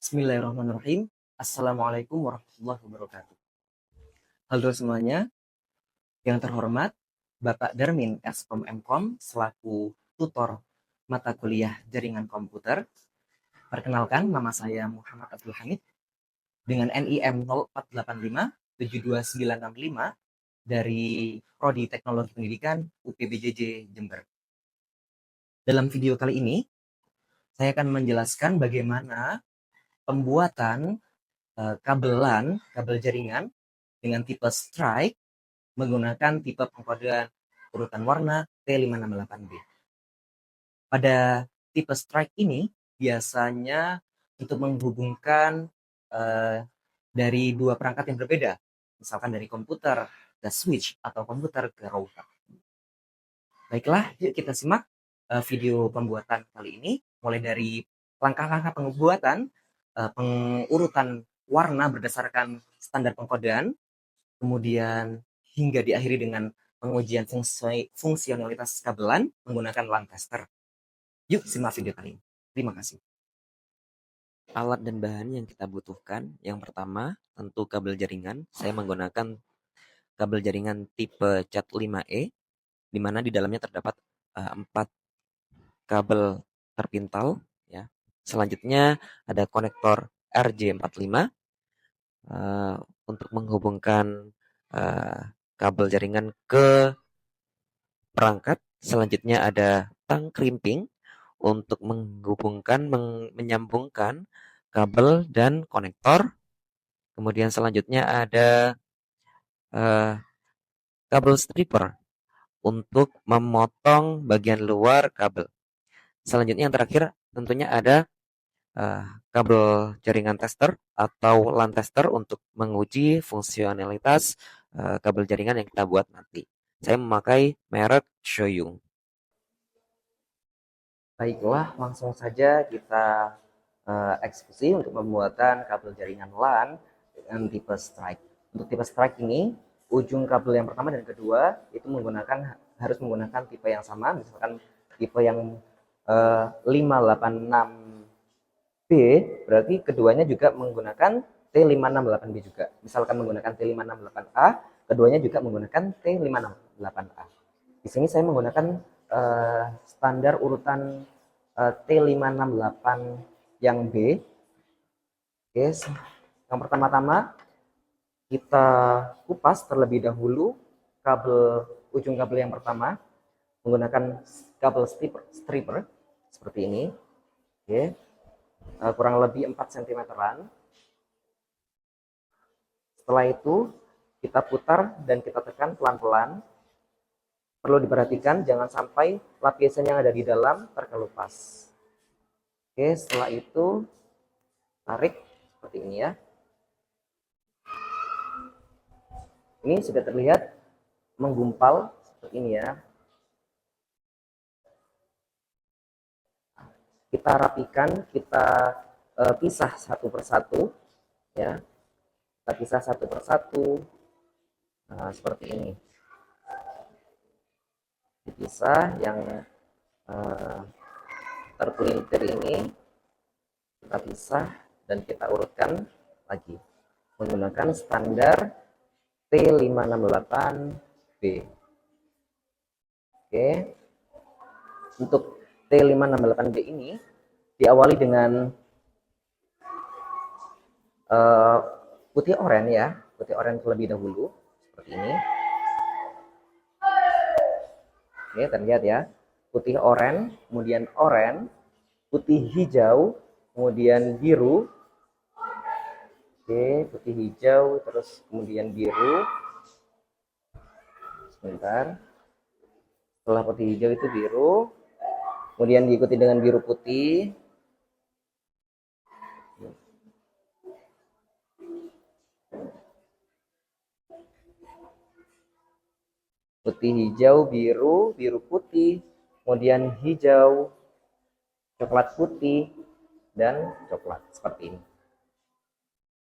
Bismillahirrahmanirrahim. Assalamualaikum warahmatullahi wabarakatuh. Halo semuanya, yang terhormat Bapak Darmin Eskom Mkom selaku tutor mata kuliah jaringan komputer. Perkenalkan, nama saya Muhammad Abdul Hamid dengan NIM 0485729965 dari Prodi Teknologi Pendidikan UPBJJ Jember. Dalam video kali ini, saya akan menjelaskan bagaimana pembuatan kabel jaringan dengan tipe strike menggunakan tipe pengkodean urutan warna T568B. Pada tipe strike ini biasanya untuk menghubungkan dari dua perangkat yang berbeda, misalkan dari komputer ke switch atau komputer ke router. Baiklah, yuk kita simak video pembuatan kali ini, mulai dari langkah-langkah pembuatan pengurutan warna berdasarkan standar pengkodean, kemudian hingga diakhiri dengan pengujian fungsionalitas kabelan menggunakan LAN tester. Yuk simak video kali ini. Terima kasih. Alat dan bahan yang kita butuhkan, yang pertama tentu kabel jaringan. Saya menggunakan kabel jaringan tipe Cat5e, di mana di dalamnya terdapat 4 kabel terpintal. Ya. Selanjutnya ada konektor RJ45 untuk menghubungkan kabel jaringan ke perangkat. Selanjutnya ada tang crimping untuk menyambungkan kabel dan konektor. Kemudian selanjutnya ada kabel stripper untuk memotong bagian luar kabel. Selanjutnya yang terakhir tentunya ada kabel jaringan tester atau LAN tester untuk menguji fungsionalitas kabel jaringan yang kita buat nanti. Saya memakai merek Shoyung. Baiklah, langsung saja kita eksekusi untuk pembuatan kabel jaringan LAN dengan tipe strike. Untuk tipe strike ini, ujung kabel yang pertama dan kedua itu harus menggunakan tipe yang sama, misalkan tipe yang 586B, berarti keduanya juga menggunakan T568B juga. Misalkan menggunakan T568A, keduanya juga menggunakan T568A. Di sini saya menggunakan standar urutan T568 yang B. Oke, yang pertama-tama kita kupas terlebih dahulu ujung kabel yang pertama menggunakan kabel stripper seperti ini. Oke, kurang lebih 4 cm-an. Setelah itu kita putar dan kita tekan pelan-pelan. Perlu diperhatikan jangan sampai lapisan yang ada di dalam terkelupas. Oke, setelah itu tarik seperti ini ya. Ini sudah terlihat menggumpal seperti ini ya. Kita rapikan, kita pisah satu persatu ya. Kita pisah satu persatu. Nah, seperti ini. Dipisah yang terpelintir ini kita pisah dan kita urutkan lagi menggunakan standar T568B. Oke, untuk T568B ini diawali dengan putih oranye ya, putih oranye terlebih dahulu seperti ini. Oke, terlihat ya, putih oranye, kemudian oranye, putih hijau, kemudian biru. Oke, putih hijau, terus kemudian biru. Sebentar. Setelah putih hijau itu biru, kemudian diikuti dengan biru putih. Putih hijau, biru, biru putih, kemudian hijau, coklat putih, dan coklat seperti ini.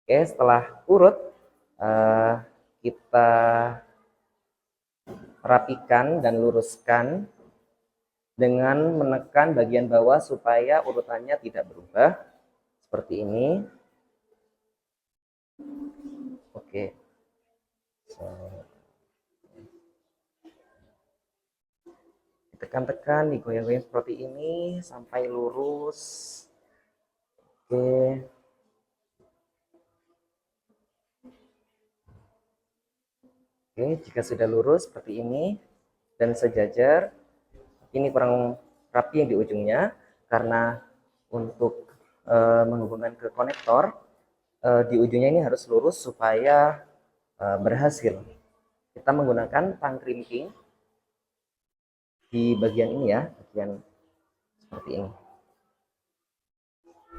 Oke, setelah urut kita rapikan dan luruskan dengan menekan bagian bawah supaya urutannya tidak berubah seperti ini. Oke. So, ditekan-tekan, digoyang-goyang seperti ini sampai lurus. Oke. Oke, jika sudah lurus seperti ini dan sejajar, ini kurang rapi yang di ujungnya karena untuk menghubungkan ke konektor di ujungnya ini harus lurus supaya berhasil. Kita menggunakan tang crimping di bagian ini ya, bagian seperti ini.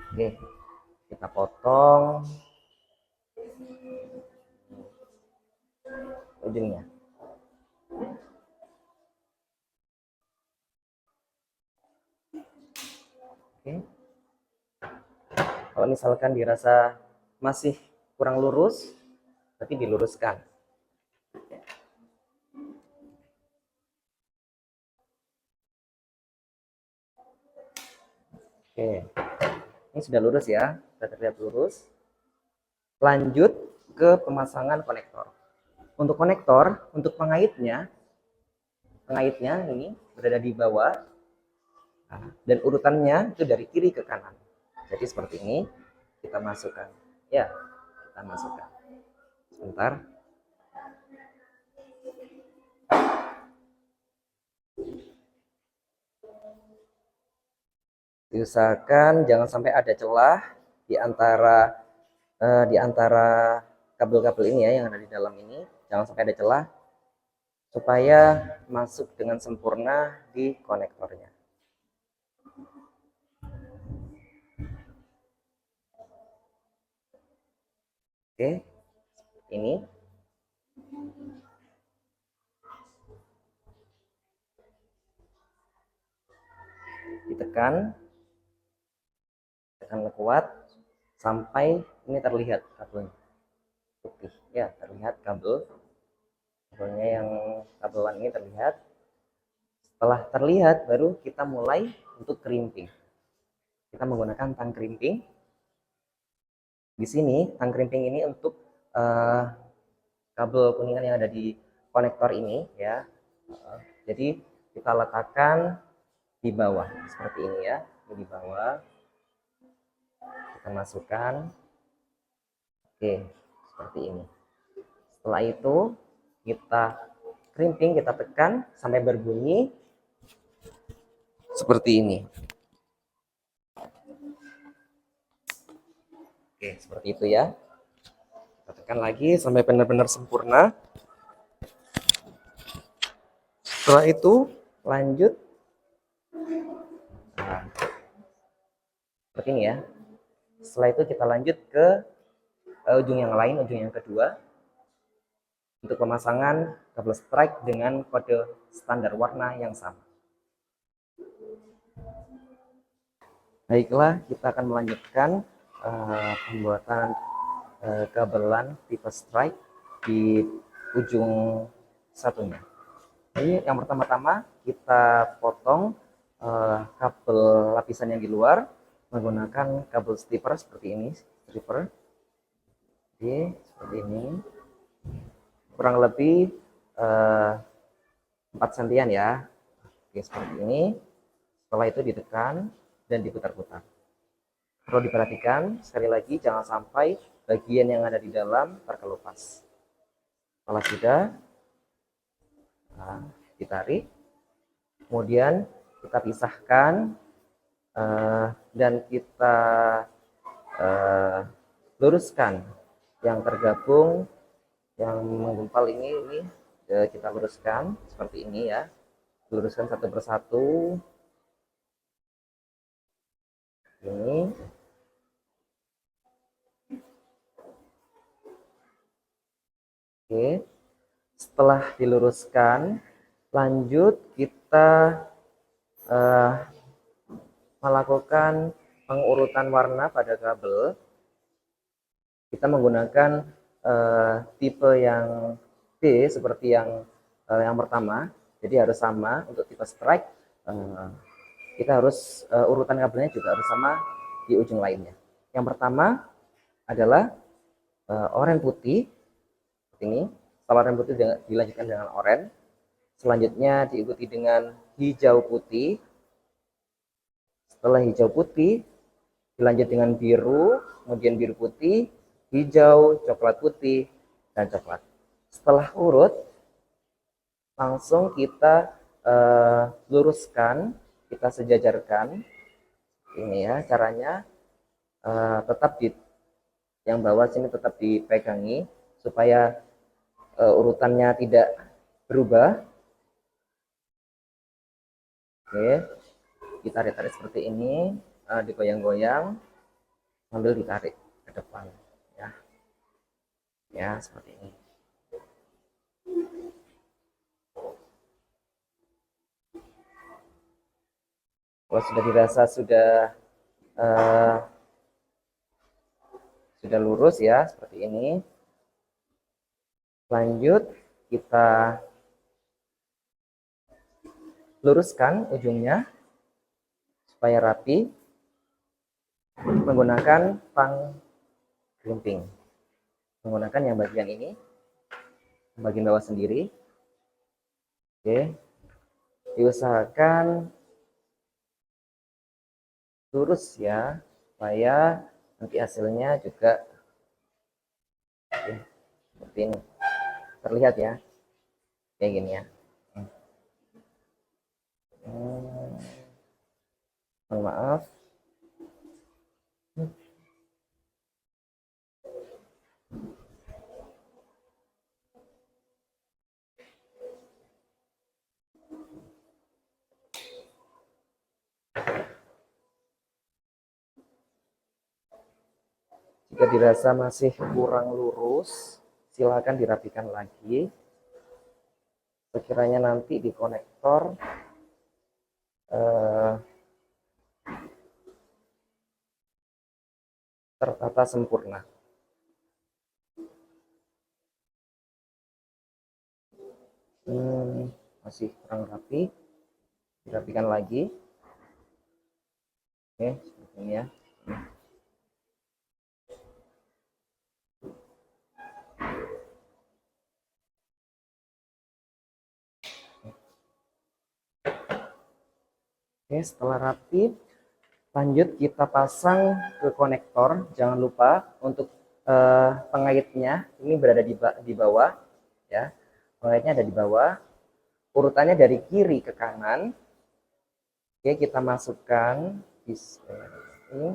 Oke, kita potong ujungnya. Oke. Kalau misalkan dirasa masih kurang lurus, berarti diluruskan. Oke, ini sudah lurus ya, sudah terlihat lurus. Lanjut ke pemasangan konektor. Untuk konektor, untuk pengaitnya ini berada di bawah, dan urutannya itu dari kiri ke kanan. Jadi seperti ini, kita masukkan. Ya, kita masukkan. Sebentar. Diusahakan jangan sampai ada celah di antara kabel-kabel ini ya yang ada di dalam ini, jangan sampai ada celah supaya masuk dengan sempurna di konektornya. Oke, ini ditekan kuat sampai ini terlihat kabelnya putih ya, terlihat kabelnya yang kabelan ini terlihat. Setelah terlihat baru kita mulai untuk crimping. Kita menggunakan tang crimping. Di sini tang crimping ini untuk kabel kuningan yang ada di konektor ini ya. Jadi kita letakkan di bawah seperti ini ya, di bawah kita masukkan. Oke, seperti ini. Setelah itu kita crimping, kita tekan sampai berbunyi seperti ini. Oke, seperti itu ya. Kita tekan lagi sampai benar-benar sempurna. Setelah itu lanjut seperti ini ya. Setelah itu kita lanjut ke ujung yang lain, ujung yang kedua, untuk pemasangan kabel strike dengan kode standar warna yang sama. Baiklah, kita akan melanjutkan pembuatan kabelan tipe strike di ujung satunya. Jadi yang pertama-tama kita potong kabel lapisan yang di luar menggunakan kabel stripper seperti ini, stripper. Oke, seperti ini. Kurang lebih 4 sentian ya. Oke, seperti ini. Setelah itu ditekan dan diputar-putar. Perlu diperhatikan sekali lagi jangan sampai bagian yang ada di dalam terkelupas. Setelah sudah ditarik, kemudian kita pisahkan dan kita luruskan yang tergabung, yang menggumpal ini kita luruskan seperti ini ya, luruskan satu persatu ini. Oke, setelah diluruskan lanjut kita melakukan pengurutan warna pada kabel. Kita menggunakan tipe yang B seperti yang pertama, jadi harus sama. Untuk tipe strike kita harus urutan kabelnya juga harus sama di ujung lainnya. Yang pertama adalah oranye putih seperti ini. Setelah oranye putih dilanjutkan dengan oranye. Selanjutnya diikuti dengan hijau putih. Setelah hijau putih dilanjut dengan biru, kemudian biru putih, hijau, coklat putih, dan coklat. Setelah urut, langsung kita luruskan, kita sejajarkan. Ini ya caranya. Tetap di yang bawah sini tetap dipegangi supaya urutannya tidak berubah. Oke, ditarik-tarik seperti ini, digoyang-goyang sambil ditarik ke depan ya. Ya, seperti ini. Kalau sudah dirasa sudah lurus ya, seperti ini. Lanjut kita luruskan ujungnya supaya rapi menggunakan tang glimping. Menggunakan yang bagian ini, bagian bawah sendiri. Oke, diusahakan lurus ya, supaya nanti hasilnya juga seperti ini, terlihat ya, kayak gini ya. Mohon maaf. Jika dirasa masih kurang lurus, silakan dirapikan lagi. Sekiranya nanti di konektor tertata sempurna. Masih kurang rapi, dirapikan lagi. Oke, seperti ini ya. Oke, setelah rapi, lanjut kita pasang ke konektor. Jangan lupa untuk pengaitnya ini berada di bawah ya. Pengaitnya ada di bawah. Urutannya dari kiri ke kanan. Oke, kita masukkan ini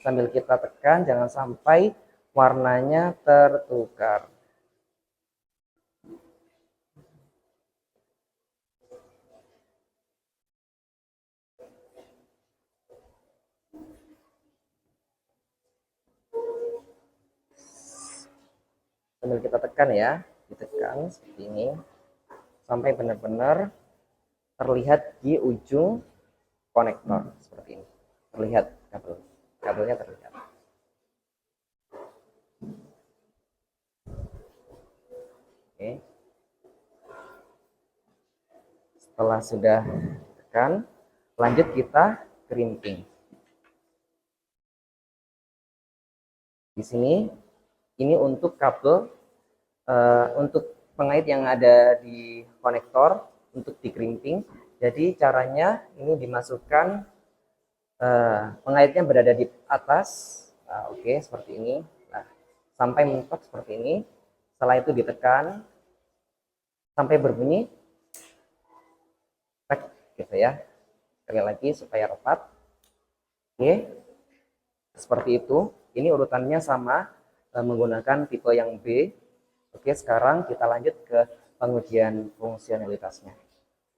sambil kita tekan, jangan sampai warnanya tertukar. Sambil kita tekan ya, ditekan seperti ini sampai benar-benar terlihat di ujung konektor seperti ini. Terlihat kabelnya terlihat. Oke. Setelah sudah tekan, lanjut kita crimping. Di sini ini untuk kabel untuk pengait yang ada di konektor untuk di crimping. Jadi caranya ini dimasukkan pengaitnya berada di atas. Nah, oke, seperti ini. Nah, sampai mentok seperti ini. Setelah itu ditekan sampai berbunyi tek gitu ya. Sekali lagi supaya rapat. Oke. Seperti itu. Ini urutannya sama menggunakan tipe yang B. Oke, sekarang kita lanjut ke pengujian fungsionalitasnya.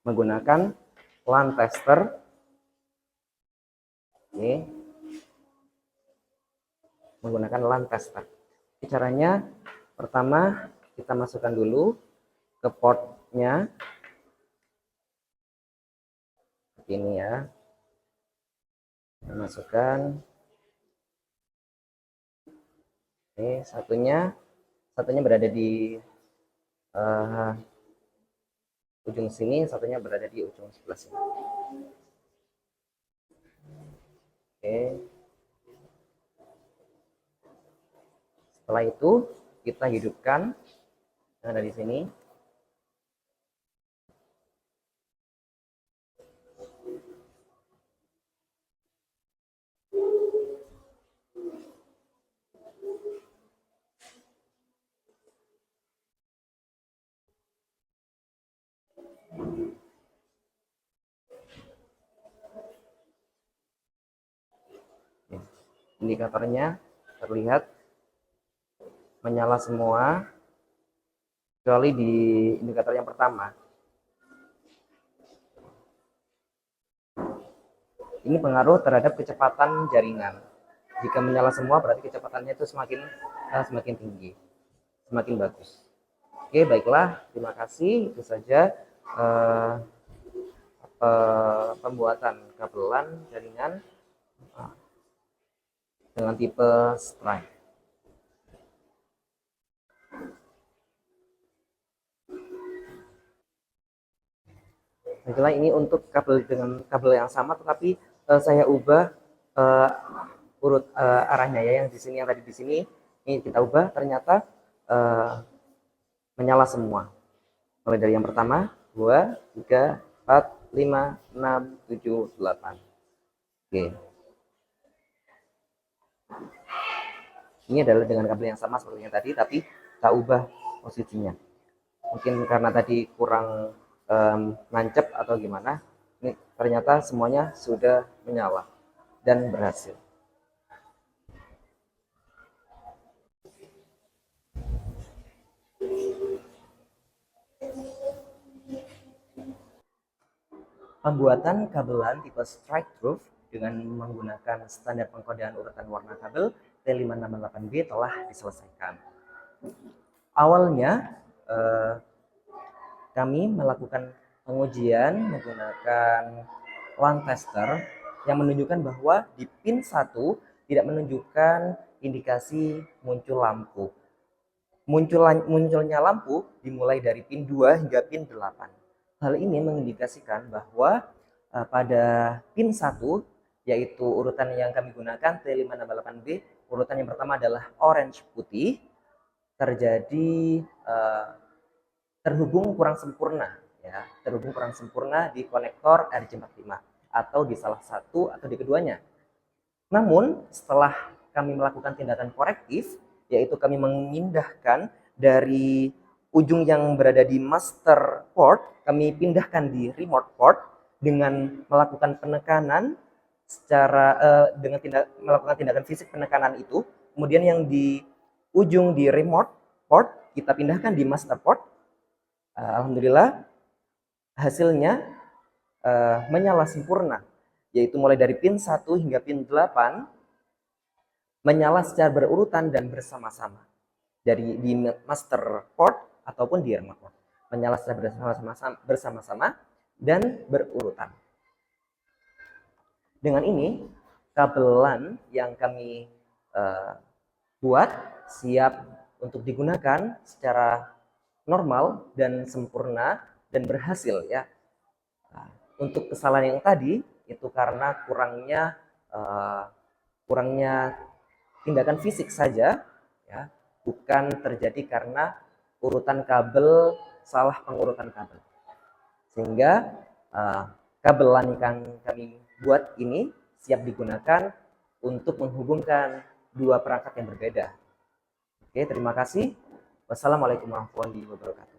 Menggunakan LAN tester. Oke. Menggunakan LAN tester. Caranya pertama kita masukkan dulu ke portnya. Ini ya. Kita masukkan. Oke, satunya berada di ujung sini, satunya berada di ujung sebelah sini. Oke. Setelah itu kita hidupkan yang ada di sini. Indikatornya terlihat menyala semua kecuali di indikator yang pertama. Ini pengaruh terhadap kecepatan jaringan. Jika menyala semua berarti kecepatannya itu semakin tinggi, semakin bagus. Oke, baiklah, terima kasih. Itu saja pembuatan kabelan jaringan dengan tipe Strike. Baiklah, ini untuk kabel dengan kabel yang sama, tetapi saya ubah urut arahnya ya. Yang di sini, yang tadi di sini, ini kita ubah. Ternyata menyala semua. Mulai dari yang pertama, 2, 3, 4, 5, 6, 7, 8. Oke. Ini adalah dengan kabel yang sama seperti yang tadi, tapi kita ubah posisinya. Mungkin karena tadi kurang nancep atau gimana, ini ternyata semuanya sudah menyala dan berhasil. Pembuatan kabelan tipe strike groove dengan menggunakan standar pengkodean urutan warna kabel T568B telah diselesaikan. Awalnya kami melakukan pengujian menggunakan LAN tester yang menunjukkan bahwa di pin 1 tidak menunjukkan indikasi muncul lampu. Munculnya lampu dimulai dari pin 2 hingga pin 8. Hal ini mengindikasikan bahwa pada pin 1, yaitu urutan yang kami gunakan T568B, urutan yang pertama adalah orange putih, terjadi terhubung kurang sempurna ya, terhubung kurang sempurna di konektor RJ45 atau di salah satu atau di keduanya. Namun setelah kami melakukan tindakan korektif, yaitu kami memindahkan dari ujung yang berada di master port, kami pindahkan di remote port dengan melakukan penekanan melakukan tindakan fisik penekanan itu. Kemudian yang di ujung di remote port kita pindahkan di master port. Alhamdulillah hasilnya menyala sempurna, yaitu mulai dari pin 1 hingga pin 8 menyala secara berurutan dan bersama-sama dari di master port ataupun di remote port, menyala secara bersama-sama dan berurutan. Dengan ini kabelan yang kami buat siap untuk digunakan secara normal dan sempurna dan berhasil ya. Nah, untuk kesalahan yang tadi itu karena kurangnya tindakan fisik saja ya, bukan terjadi karena urutan kabel, salah pengurutan kabel. Sehingga kabelan yang kami buat ini siap digunakan untuk menghubungkan dua perangkat yang berbeda. Oke, terima kasih. Wassalamualaikum warahmatullahi wabarakatuh.